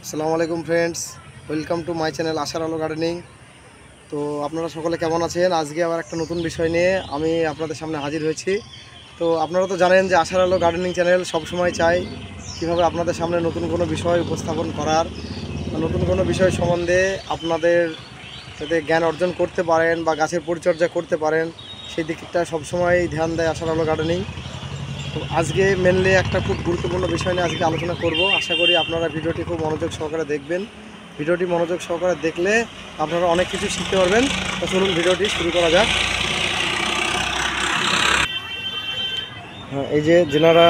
আসসালামু আলাইকুম friends, welcome to my channel আশার আলো গার্ডেনিং। তো আপনারা সকলে কেমন আছেন? আজকে আবার একটা নতুন বিষয় নিয়ে আমি আপনাদের সামনে হাজির হয়েছি। তো আপনারা তো জানেন যে আশার আলো গার্ডেনিং চ্যানেল সবসময় চাই কীভাবে আপনাদের সামনে নতুন কোনো বিষয় উপস্থাপন করার, নতুন কোনো বিষয় সম্বন্ধে আপনাদের যাতে জ্ঞান অর্জন করতে পারেন বা গাছের পরিচর্যা করতে পারেন সেই দিকটা সবসময় ধ্যান দেয় আশার আলো গার্ডেনিং। তো আজকে মেনলি একটা খুব গুরুত্বপূর্ণ বিষয় নিয়ে আজকে আলোচনা করব। আশা করি আপনারা ভিডিওটি খুব মনোযোগ সহকারে দেখবেন। ভিডিওটি মনোযোগ সহকারে দেখলে আপনারা অনেক কিছু শিখতে পারবেন। তো চলুন ভিডিওটি শুরু করা যাক। এই যে যেনারা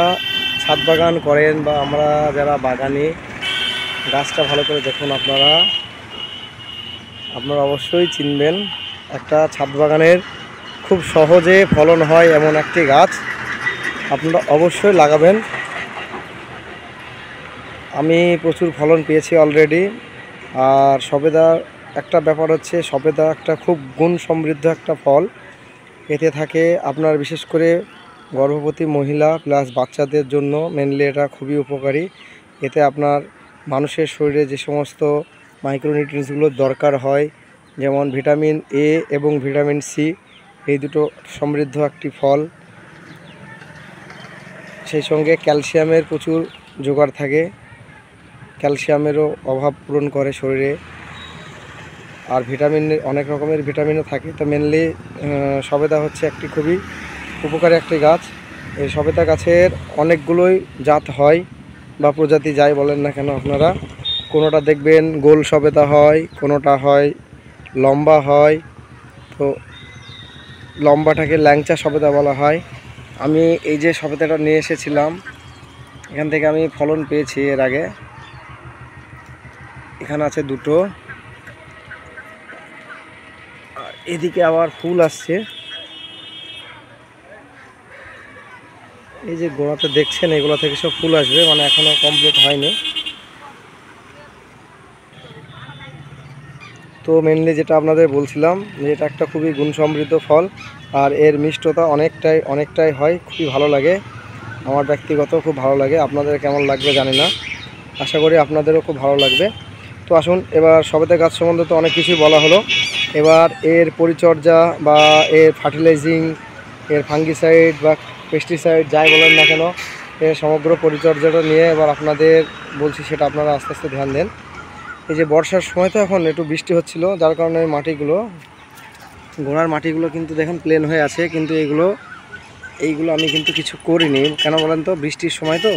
ছাদ বাগান করেন বা আমরা যারা বাগানি, গাছটা ভালো করে দেখুন। আপনারা অবশ্যই চিনবেন একটা ছাদ বাগানের খুব সহজে ফলন হয় এমন একটি গাছ আপনারা অবশ্যই লাগাবেন। আমি প্রচুর ফলন পেয়েছি অলরেডি। আর সবেদার একটা ব্যাপার হচ্ছে, সবেদা একটা খুব গুণ সমৃদ্ধ একটা ফল। এতে থাকে আপনার বিশেষ করে গর্ভবতী মহিলা প্লাস বাচ্চাদের জন্য মেনলি এটা খুবই উপকারী। এতে আপনার মানুষের শরীরে যে সমস্ত মাইক্রোনিউট্রিয়েন্টসগুলোর দরকার হয়, যেমন ভিটামিন এ এবং ভিটামিন সি, এই দুটো সমৃদ্ধ একটি ফল। সেই সঙ্গে ক্যালসিয়ামের প্রচুর জোগাড় থাকে, ক্যালসিয়ামেরও অভাব পূরণ করে শরীরে। আর ভিটামিন, অনেক রকমের ভিটামিনও থাকে। তো মেনলি সবেদা হচ্ছে একটি খুবই উপকারী একটি গাছ। এই সবেদা গাছের অনেকগুলোই জাত হয় বা প্রজাতি যাই বলেন না কেন আপনারা। কোনোটা দেখবেন গোল সবেদা হয়, কোনোটা হয় লম্বা হয়। তো লম্বাটাকে ল্যাংচা সবেদা বলা হয়। আমি এই যে সবেদাটা নিয়ে এসেছিলাম, এখান থেকে আমি ফলন পেয়েছি এর আগে। এখানে আছে দুটো, আর এদিকে আবার ফুল আসছে। এই যে গোড়াতে দেখছেন, এগুলো থেকে সব ফুল আসবে, মানে এখনো কমপ্লিট হয়নি। তো মেনলি যেটা আপনাদের বলছিলাম যে এটা একটা খুবই গুণ সমৃদ্ধ ফল, আর এর মিষ্টতা অনেকটাই হয়, খুবই ভালো লাগে। আমার ব্যক্তিগত খুব ভালো লাগে। আপনাদের কেমন লাগবে জানি না, আশা করি আপনাদেরও খুব ভালো লাগবে। তো আসুন, এবার সবেদা গাছ সম্বন্ধে তো অনেক কিছুই বলা হলো। এবার এর পরিচর্যা বা এর ফার্টিলাইজিং, এর ফাঙ্গিসাইড বা পেস্টিসাইড যাই বলেন না কেন, এর সমগ্র পরিচর্যাটা নিয়ে এবার আপনাদের বলছি, সেটা আপনারা আস্তে আস্তে ধ্যান দেন। এই যে বর্ষার সময় তো এখন একটু বৃষ্টি হচ্ছিল, যার কারণে গোড়ার মাটিগুলো কিন্তু দেখেন প্লেন হয়ে আছে, কিন্তু এইগুলো আমি কিন্তু কিছু করিনি। কেন বলেন তো? বৃষ্টির সময় তো,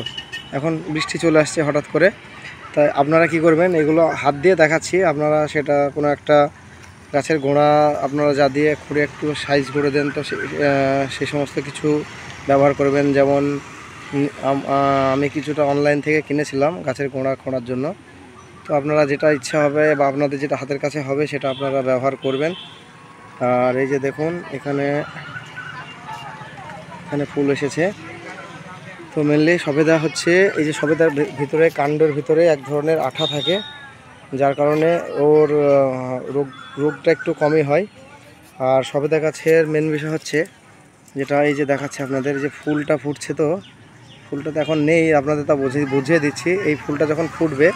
এখন বৃষ্টি চলে আসছে হঠাৎ করে। তাই আপনারা কি করবেন, এগুলো হাত দিয়ে দেখাচ্ছি, আপনারা সেটা কোনো একটা গাছের গোড়া আপনারা যা দিয়ে খুঁড়ে একটু সাইজ করে দেন, তো সেই সমস্ত কিছু ব্যবহার করবেন। যেমন আমি কিছুটা অনলাইন থেকে কিনেছিলাম গাছের গোড়া খোঁড়ার জন্য। তো আপনারা যেটা ইচ্ছা হবে বা আপনাদের যেটা হাতের কাছে হবে সেটা আপনারা ব্যবহার করবেন। আর এই যে দেখুন, এখানে ফুল এসেছে। তো মেনলি সবেদা হচ্ছে, এই যে সবেদার ভিতরে, কাণ্ডের ভিতরে এক ধরনের আঠা থাকে, যার কারণে ওর রোগটা একটু কমই হয়। আর সবেদা গাছের মেন বিষয় হচ্ছে যেটা, এই যে দেখাচ্ছে আপনাদের, যে ফুলটা ফুটছে, তো ফুলটা তো এখন নেই, আপনাদের তা বুঝিয়ে দিচ্ছি। এই ফুলটা যখন ফুটবে,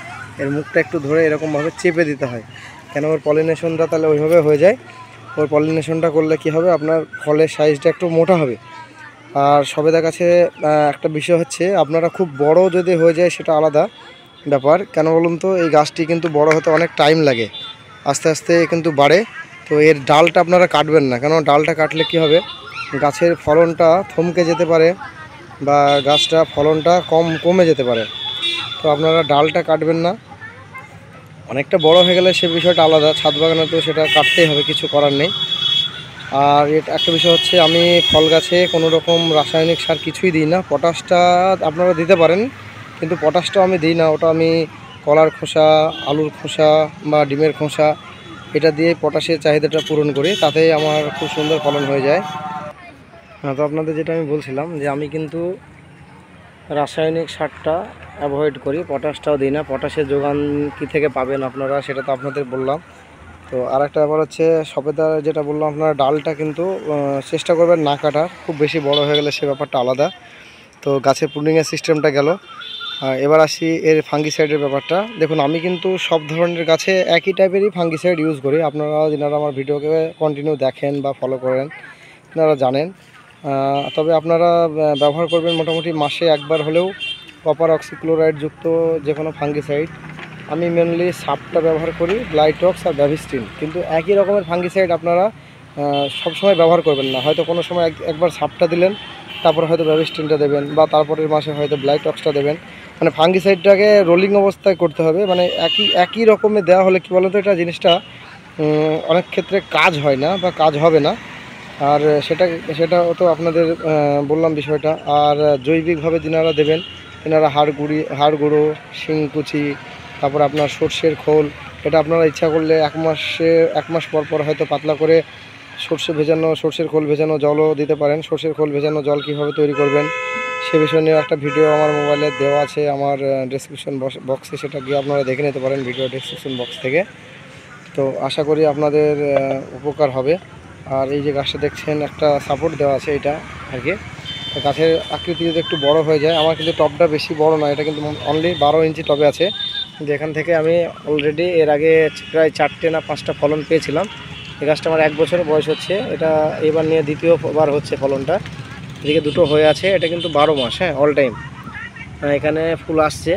এর মুখটা একটু ধরে এরকমভাবে চেপে দিতে হয়, কেন ওর পলিনেশনটা তাহলে ওইভাবে হয়ে যায়। ওর পলিনেশনটা করলে কি হবে, আপনার ফলের সাইজটা একটু মোটা হবে। আর সবেদা গাছে একটা বিষয় হচ্ছে, আপনারা খুব বড় যদি হয়ে যায় সেটা আলাদা ব্যাপার। কেন বলুন তো? এই গাছটি কিন্তু বড় হতে অনেক টাইম লাগে, আস্তে আস্তে কিন্তু বাড়ে। তো এর ডালটা আপনারা কাটবেন না, কেন ডালটা কাটলে কি হবে, গাছের ফলনটা থমকে যেতে পারে বা গাছটা ফলনটা কমে যেতে পারে। তো আপনারা ডালটা কাটবেন না। অনেকটা বড় হয়ে গেলে সে বিষয়টা আলাদা, ছাদ বাগানে তো সেটা কাটতেই হবে, কিছু করার নেই। আর এটা একটা বিষয় হচ্ছে, আমি ফল গাছে কোনো রকম রাসায়নিক সার কিছুই দিই না। পটাশটা আপনারা দিতে পারেন, কিন্তু পটাশটাও আমি দিই না। ওটা আমি কলার খোসা, আলুর খোসা বা ডিমের খোসা, এটা দিয়ে পটাশের চাহিদাটা পূরণ করি, তাতেই আমার খুব সুন্দর ফলন হয়ে যায়। তো আপনাদের যেটা আমি বলছিলাম, যে আমি কিন্তু রাসায়নিক সারটা অ্যাভয়েড করি, পটাশটাও দিই না। পটাশের যোগান কী থেকে পাবেন আপনারা, সেটা তো আপনাদের বললাম। তো আর একটা ব্যাপার হচ্ছে, সবেদা যেটা বললাম, আপনারা ডালটা কিন্তু চেষ্টা করবেন না কাটার, খুব বেশি বড় হয়ে গেলে সে ব্যাপারটা আলাদা। তো গাছের প্রুনিংয়ের সিস্টেমটা গেল। এবার আসি এর ফাঙ্গিসাইডের ব্যাপারটা। দেখুন, আমি কিন্তু সব ধরনের গাছে একই টাইপেরই ফাঙ্গিসাইড ইউজ করি। আপনারা যারা আমার ভিডিওকে কন্টিনিউ দেখেন বা ফলো করেন আপনারা জানেন। তবে আপনারা ব্যবহার করবেন মোটামুটি মাসে একবার হলেও কপার অক্সিক্লোরাইড যুক্ত যে কোনো ফাঙ্গিসাইড। আমি মেনলি সাপটা ব্যবহার করি, ব্লাইটক্স আর ব্যাভিস্টিন। কিন্তু একই রকমের ফাঙ্গিসাইড আপনারা সবসময় ব্যবহার করবেন না। হয়তো কোনো সময় একবার সাপটা দিলেন, তারপর হয়তো ব্যাভিস্টিনটা দেবেন, বা তারপরের মাসে হয়তো ব্লাইটক্সটা দেবেন। মানে ফাঙ্গিসাইডটাকে রোলিং অবস্থায় করতে হবে। মানে একই রকমের দেওয়া হলে কী বলতো, এটা জিনিসটা অনেক ক্ষেত্রে কাজ হয় না বা কাজ হবে না। আর সেটা তো আপনাদের বললাম বিষয়টা। আর জৈবিকভাবে যিনারা দেবেন তেনারা হাড় গুঁড়ো, শিংকুচি, তারপর আপনার সর্ষের খোল, এটা আপনারা ইচ্ছা করলে এক মাস পর পর হয়তো পাতলা করে সর্ষের খোল ভেজানো জলও দিতে পারেন। সর্ষের খোল ভেজানো জল কীভাবে তৈরি করবেন সে বিষয় নিয়ে একটা ভিডিও আমার মোবাইলে দেওয়া আছে আমার ডেসক্রিপশন বক্সে, সেটা গিয়ে আপনারা দেখে নিতে পারেন ভিডিও ডেসক্রিপশন বক্স থেকে। তো আশা করি আপনাদের উপকার হবে। আর এই যে গাছটা দেখছেন একটা সাপোর্ট দেওয়া আছে, এটা আর কি গাছের আকৃতি যদি একটু বড় হয়ে যায়। আমার কিন্তু টবটা বেশি বড় নয়, এটা কিন্তু অনলি 12 ইঞ্চি টবে আছে। যেখান থেকে আমি অলরেডি এর আগে প্রায় 4টে না 5টা ফলন পেয়েছিলাম। এই গাছটা আমার 1 বছরের বয়স হচ্ছে, এটা এবার নিয়ে দ্বিতীয়বার হচ্ছে ফলনটা। এদিকে দুটো হয়ে আছে, এটা কিন্তু 12 মাস, হ্যাঁ, অল টাইম এখানে ফুল আসছে।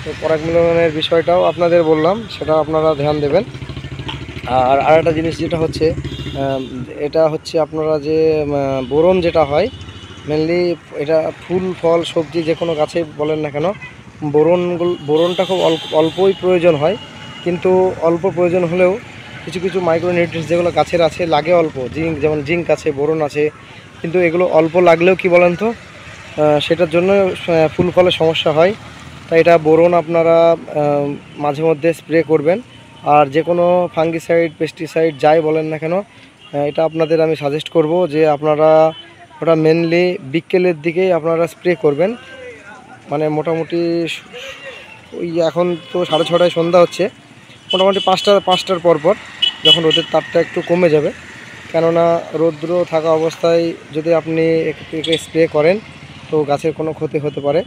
তো পরাগ মিলনের বিষয়টাও আপনাদের বললাম, সেটা আপনারা ধ্যান দেবেন। আর আরেকটা জিনিস যেটা হচ্ছে, এটা হচ্ছে আপনারা যে বোরন যেটা হয় মেনলি, এটা ফুল ফল সবজি যে কোনো গাছে বলেন না কেন, বোরনটা খুব অল্পই প্রয়োজন হয়। কিন্তু অল্প প্রয়োজন হলেও কিছু কিছু মাইক্রোনিউট্রিয়েন্টস যেগুলো গাছের আছে লাগে অল্প, যেমন জিঙ্ক আছে, বোরন আছে, কিন্তু এগুলো অল্প লাগলেও কি বলেন তো, সেটার জন্য ফুল ফলের সমস্যা হয়। তাই এটা বোরন আপনারা মাঝে মধ্যে স্প্রে করবেন। আর যে কোনো ফাঙ্গিসাইড, পেস্টিসাইড যাই বলেন না কেন, এটা আপনাদের আমি সাজেস্ট করব যে আপনারা ওটা মেনলি বিকেলের দিকেই আপনারা স্প্রে করবেন। মানে মোটামুটি ওই এখন তো 6:30 সন্ধ্যা হচ্ছে, মোটামুটি 5টার পর যখন রোদের তাপটা একটু কমে যাবে। কেননা রৌদ্র থাকা অবস্থায় যদি আপনি একে স্প্রে করেন তো গাছের কোনো ক্ষতি হতে পারে।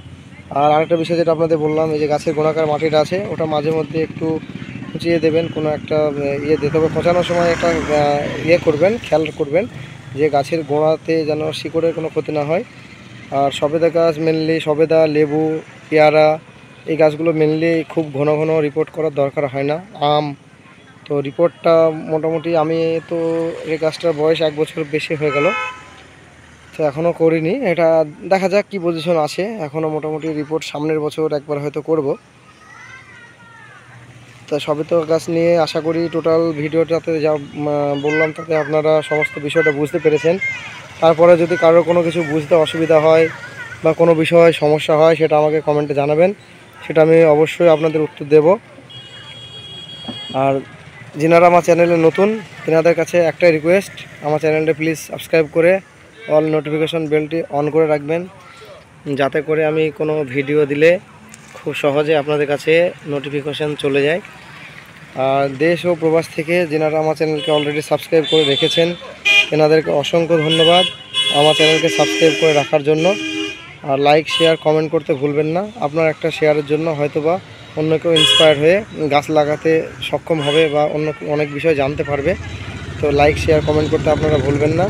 আর আরেকটা বিষয় যেটা আপনাদের বললাম, এই যে গাছের গোড়াকার মাটিটা আছে ওটা মাঝে মধ্যে একটু কুচিয়ে দেবেন, কোনো একটা দিতে হবে। পচানোর সময় একটা করবেন, খেয়াল করবেন যে গাছের গোড়াতে যেন শিকড়ের কোনো ক্ষতি না হয়। আর সবেদা গাছ মেনলি, সবেদা, লেবু, পেয়ারা, এই গাছগুলো মেনলি খুব ঘন ঘন রিপোর্ট করার দরকার হয় না। আম তো রিপোর্টটা মোটামুটি, আমি তো এই গাছটার বয়স 1 বছর বেশি হয়ে গেল, তো এখনও করিনি। এটা দেখা যাক কি পজিশন আসে। এখনও মোটামুটি রিপোর্ট সামনের বছর একবার হয়তো করব। তা সবেদা গাছ নিয়ে আশা করি টোটাল ভিডিওটাতে যা বললাম তাতে আপনারা সমস্ত বিষয়টা বুঝতে পেরেছেন। তারপরে যদি কারোর কোনো কিছু বুঝতে অসুবিধা হয় বা কোনো বিষয় সমস্যা হয় সেটা আমাকে কমেন্টে জানাবেন, সেটা আমি অবশ্যই আপনাদের উত্তর দেব। আর যিনারা আমার চ্যানেলে নতুন তেনাদের কাছে একটাই রিকোয়েস্ট, আমার চ্যানেলটা প্লিজ সাবস্ক্রাইব করে অল নোটিফিকেশন বেলটি অন করে রাখবেন, যাতে করে আমি কোনো ভিডিও দিলে খুব সহজে আপনাদের কাছে নোটিফিকেশান চলে যায়। আর দেশ ও প্রবাস থেকে যিনারা আমার চ্যানেলকে অলরেডি সাবস্ক্রাইব করে রেখেছেন তেনাদেরকে অসংখ্য ধন্যবাদ আমার চ্যানেলকে সাবস্ক্রাইব করে রাখার জন্য। আর লাইক, শেয়ার, কমেন্ট করতে ভুলবেন না। আপনার একটা শেয়ারের জন্য হয়তোবা অন্য কেউ ইন্সপায়ার হয়ে গাছ লাগাতে সক্ষম হবে বা অন্য অনেক বিষয় জানতে পারবে। তো লাইক, শেয়ার, কমেন্ট করতে আপনারা ভুলবেন না।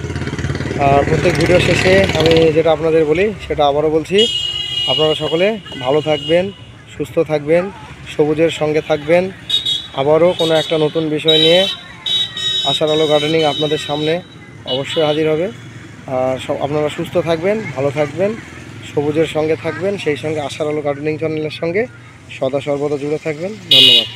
আর প্রত্যেক ভিডিও শেষে আমি যেটা আপনাদের বলি সেটা আবারও বলছি, আপনারা সকলে ভালো থাকবেন, সুস্থ থাকবেন, সবুজের সঙ্গে থাকবেন। আবারও কোনো একটা নতুন বিষয় নিয়ে আশার আলো গার্ডেনিং আপনাদের সামনে অবশ্যই হাজির হবে। আর আপনারা সুস্থ থাকবেন, ভালো থাকবেন, সবুজের সঙ্গে থাকবেন, সেই সঙ্গে আশার আলো গার্ডেনিং চ্যানেলের সঙ্গে সদা সর্বদা জুড়ে থাকবেন। ধন্যবাদ।